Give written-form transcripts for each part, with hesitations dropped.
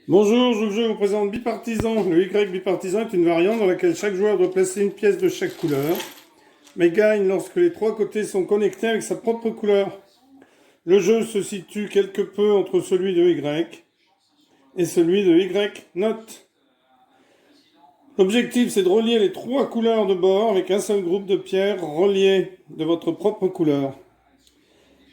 Bonjour, je vous présente Bipartisan. Le Y bipartisan est une variante dans laquelle chaque joueur doit placer une pièce de chaque couleur, mais gagne lorsque les trois côtés sont connectés avec sa propre couleur. Le jeu se situe quelque peu entre celui de Y et celui de Y note. L'objectif, c'est de relier les trois couleurs de bord avec un seul groupe de pierres reliées de votre propre couleur.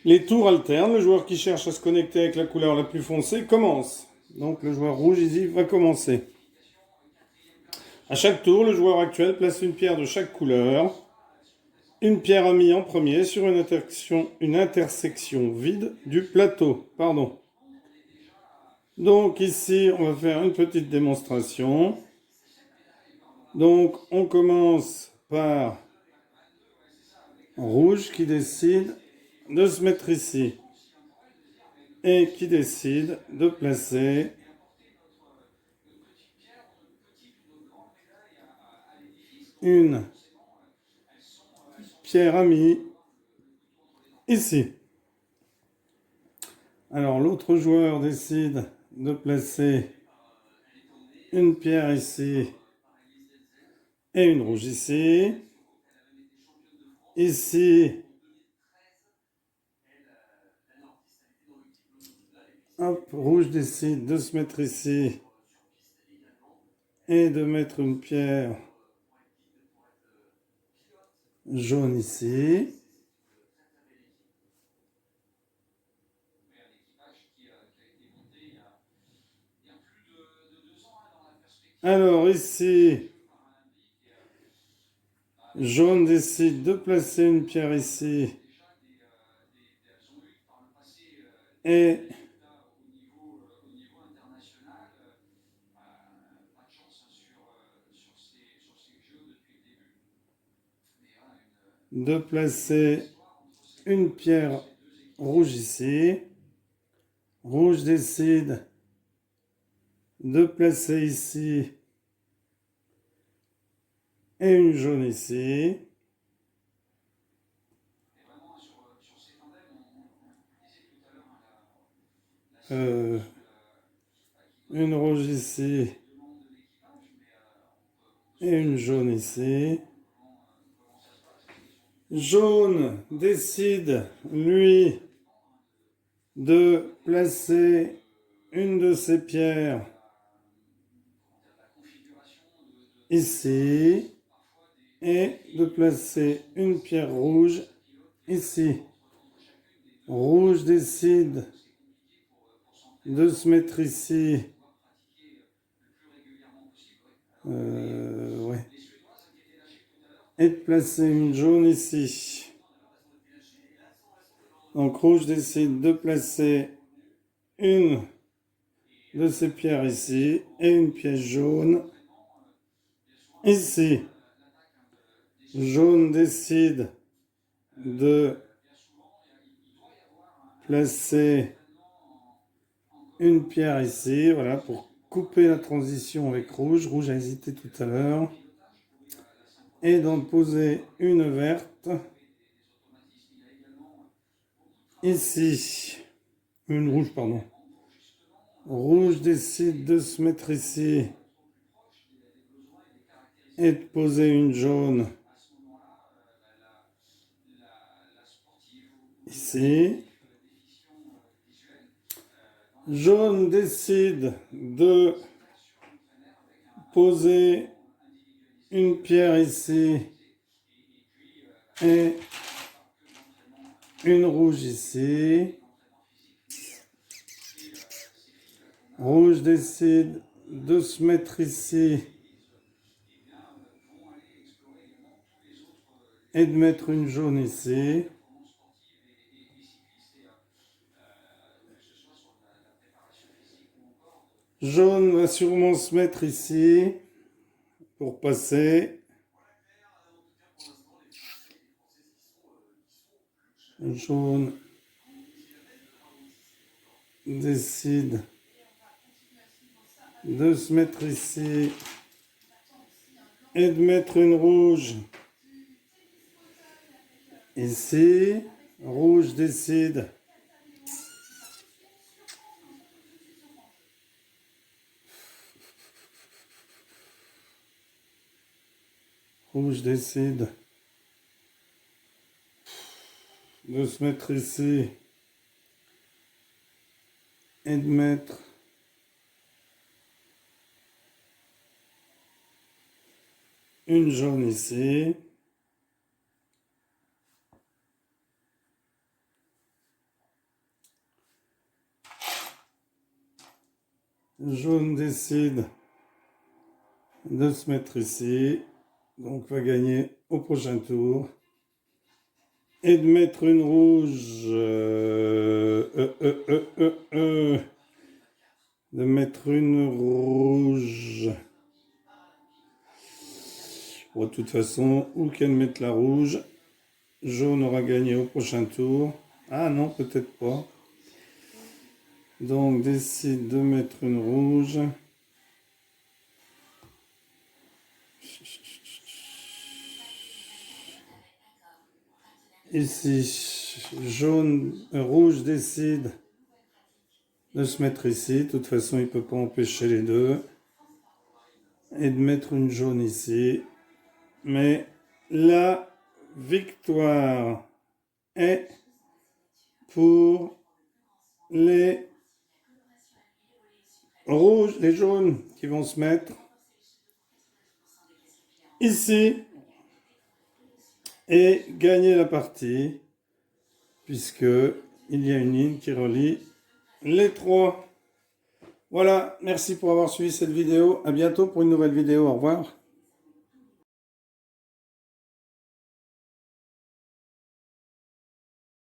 Les tours alternent. Le joueur qui cherche à se connecter avec la couleur la plus foncée commence. Donc le joueur rouge ici va commencer. À chaque tour, le joueur actuel place une pierre de chaque couleur. Une pierre amie en premier sur une intersection vide du plateau. Donc ici, on va faire une petite démonstration. Donc on commence par rouge qui décide de se mettre ici et qui décide de placer une pierre amie ici. Alors l'autre joueur décide de placer une pierre ici et une rouge ici. Ici, hop, rouge décide de se mettre ici et de mettre une pierre jaune ici. Alors ici, jaune décide de placer une pierre ici et de placer une pierre rouge ici. Rouge décide de placer ici et une jaune ici. Une rouge ici et une jaune ici. Jaune décide, lui, de placer une de ses pierres ici et de placer une pierre rouge ici. Rouge décide de se mettre ici. Ouais. Et de placer une jaune ici. Donc rouge décide de placer une de ces pierres ici et une pièce jaune ici. Jaune décide de placer une pierre ici, voilà, pour couper la transition avec rouge. Rouge a hésité tout à l'heure. Et d'en poser une verte ici. Une rouge, pardon. Rouge décide de se mettre ici et de poser une jaune ici. Jaune décide de poser une pierre ici et une rouge ici. Rouge décide de se mettre ici et de mettre une jaune ici. Jaune va sûrement se mettre ici pour passer. Jaune décide de se mettre ici et de mettre une rouge ici. Rouge décide Rouge décide de se mettre ici et de mettre une jaune ici. Jaune décide de se mettre ici, donc va gagner au prochain tour. Et de mettre une rouge, de mettre une rouge. Bon, de toute façon, où qu'elle mette la rouge, jaune aura gagné au prochain tour. Ah non, peut-être pas. Donc, décide de mettre une rouge. Ici, rouge décide de se mettre ici. De toute façon, il ne peut pas empêcher les deux. Et de mettre une jaune ici. Mais la victoire est pour les rouges, les jaunes qui vont se mettre ici et gagner la partie, puisque il y a une ligne qui relie les trois. Voilà, merci pour avoir suivi cette vidéo. À bientôt pour une nouvelle vidéo. Au revoir.